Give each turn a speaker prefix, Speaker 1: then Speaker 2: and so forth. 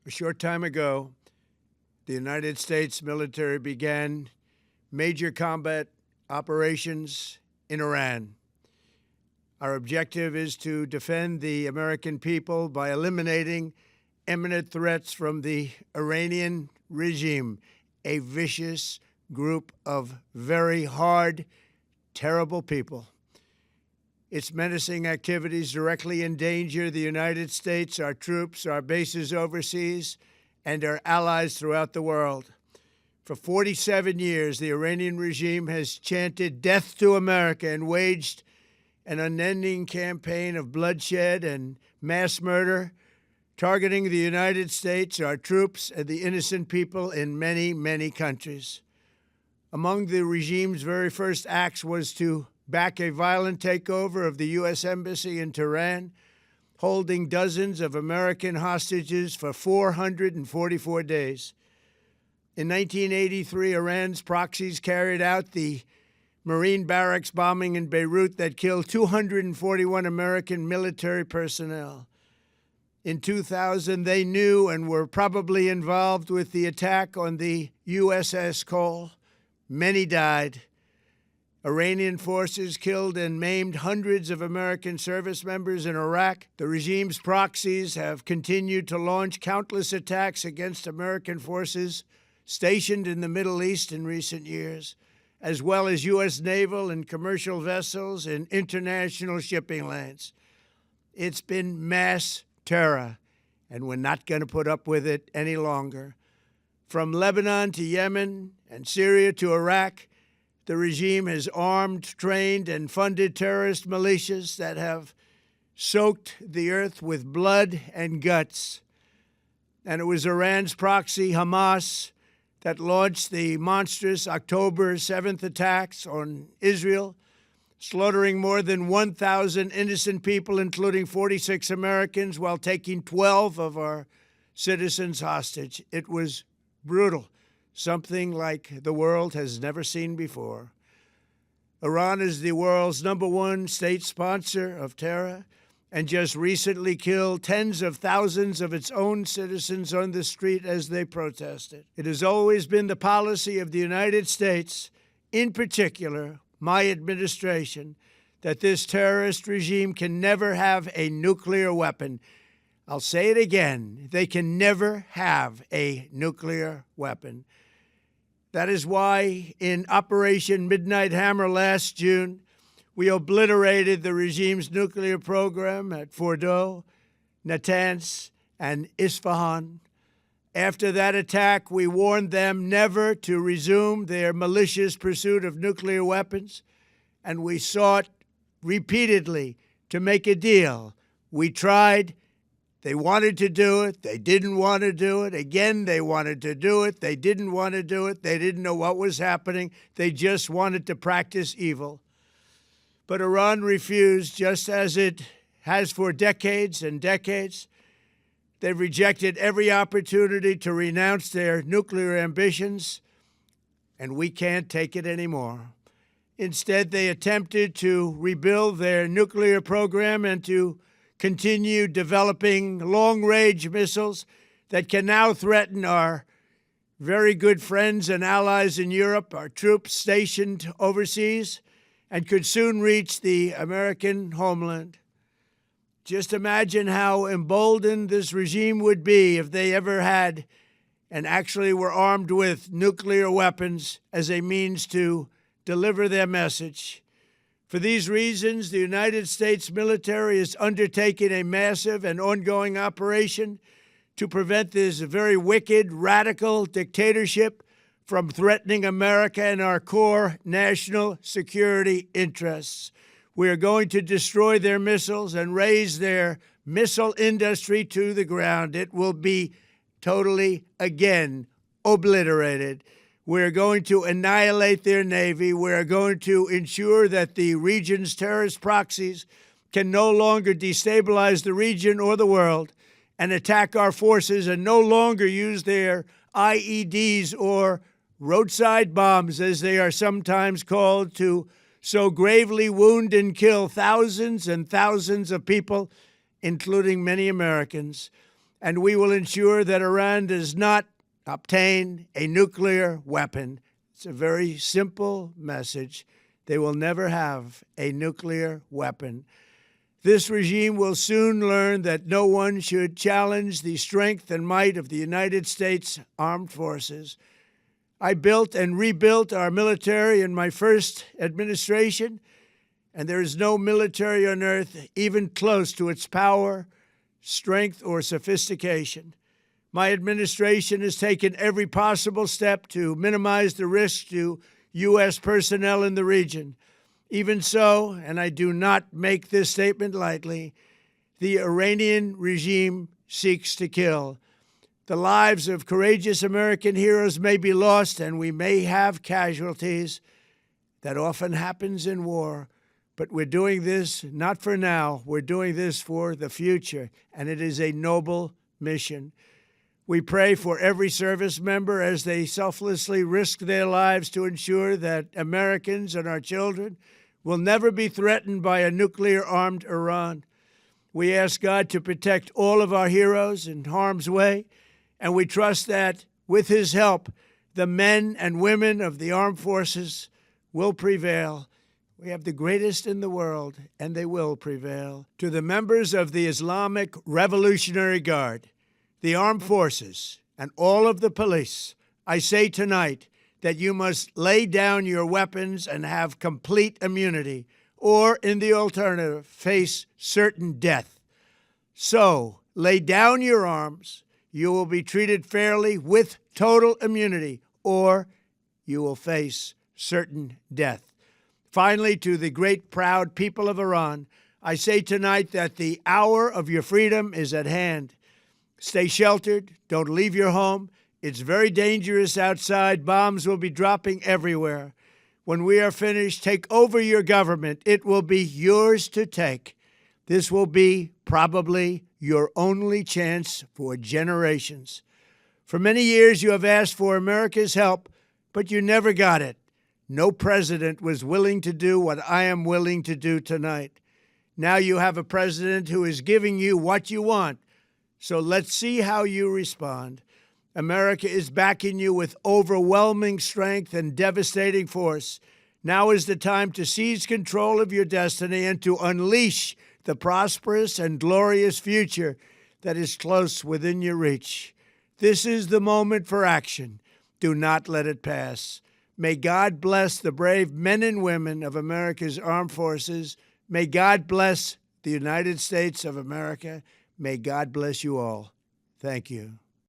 Speaker 1: A short time ago, the United States military began major combat operations in Iran. Our objective is to defend the American people by eliminating imminent threats from the Iranian regime, a vicious group of very hard, terrible people. Its menacing activities directly endanger the United States, our troops, our bases overseas, and our allies throughout the world. For 47 years, the Iranian regime has chanted death to America and waged an unending campaign of bloodshed and mass murder, targeting the United States, our troops, and the innocent people in many, many countries. Among the regime's very first acts was to back a violent takeover of the U.S. Embassy in Tehran, holding dozens of American hostages for 444 days. In 1983, Iran's proxies carried out the Marine barracks bombing in Beirut that killed 241 American military personnel. In 2000, they knew and were probably involved with the attack on the USS Cole. Many died. Iranian forces killed and maimed hundreds of American service members in Iraq. The regime's proxies have continued to launch countless attacks against American forces stationed in the Middle East in recent years, as well as U.S. naval and commercial vessels in international shipping lanes. It's been mass terror, and we're not going to put up with it any longer. From Lebanon to Yemen and Syria to Iraq, the regime has armed, trained, and funded terrorist militias that have soaked the earth with blood and guts. And it was Iran's proxy, Hamas, that launched the monstrous October 7th attacks on Israel, slaughtering more than 1,000 innocent people, including 46 Americans, while taking 12 of our citizens hostage. It was brutal, something like the world has never seen before. Iran is the world's #1 state sponsor of terror and just recently killed tens of thousands of its own citizens on the street as they protested. It has always been the policy of the United States, in particular my administration, that this terrorist regime can never have a nuclear weapon. I'll say it again, they can never have a nuclear weapon. That is why in Operation Midnight Hammer last June, we obliterated the regime's nuclear program at Fordow, Natanz, and Isfahan. After that attack, we warned them never to resume their malicious pursuit of nuclear weapons, and we sought repeatedly to make a deal. We tried. They wanted to do it. They didn't want to do it. Again, they wanted to do it. They didn't want to do it. They didn't know what was happening. They just wanted to practice evil. But Iran refused, just as it has for decades and decades. They've rejected every opportunity to renounce their nuclear ambitions, and we can't take it anymore. Instead, they attempted to rebuild their nuclear program and to continue developing long-range missiles that can now threaten our very good friends and allies in Europe, our troops stationed overseas, and could soon reach the American homeland. Just imagine how emboldened this regime would be if they ever had and actually were armed with nuclear weapons as a means to deliver their message. For these reasons, the United States military is undertaking a massive and ongoing operation to prevent this very wicked, radical dictatorship from threatening America and our core national security interests. We are going to destroy their missiles and raise their missile industry to the ground. It will be totally, again, obliterated. We're going to annihilate their Navy. We're going to ensure that the region's terrorist proxies can no longer destabilize the region or the world and attack our forces and no longer use their IEDs or roadside bombs, as they are sometimes called, to so gravely wound and kill thousands and thousands of people, including many Americans. and we will ensure that Iran does not obtain a nuclear weapon. It's a very simple message. They will never have a nuclear weapon. This regime will soon learn that no one should challenge the strength and might of the United States Armed Forces. I built and rebuilt our military in my first administration, and there is no military on earth even close to its power, strength, or sophistication. My administration has taken every possible step to minimize the risk to U.S. personnel in the region. Even so, and I do not make this statement lightly, the Iranian regime seeks to kill. The lives of courageous American heroes may be lost, and we may have casualties. That often happens in war. But we're doing this not for now. We're doing this for the future, and it is a noble mission. We pray for every service member as they selflessly risk their lives to ensure that Americans and our children will never be threatened by a nuclear-armed Iran. We ask God to protect all of our heroes in harm's way, and we trust that, with His help, the men and women of the armed forces will prevail. We have the greatest in the world, and they will prevail. To the members of the Islamic Revolutionary Guard, the armed forces, and all of the police, I say tonight that you must lay down your weapons and have complete immunity, or, in the alternative, face certain death. So, lay down your arms. You will be treated fairly with total immunity, or you will face certain death. Finally, to the great, proud people of Iran, I say tonight that the hour of your freedom is at hand. Stay sheltered. Don't leave your home. It's very dangerous outside. Bombs will be dropping everywhere. When we are finished, take over your government. It will be yours to take. This will be probably your only chance for generations. For many years, you have asked for America's help, but you never got it. No president was willing to do what I am willing to do tonight. Now you have a president who is giving you what you want. So let's see how you respond. America is backing you with overwhelming strength and devastating force. Now is the time to seize control of your destiny and to unleash the prosperous and glorious future that is close within your reach. This is the moment for action. Do not let it pass. May God bless the brave men and women of America's armed forces. May God bless the United States of America. May God bless you all. Thank you.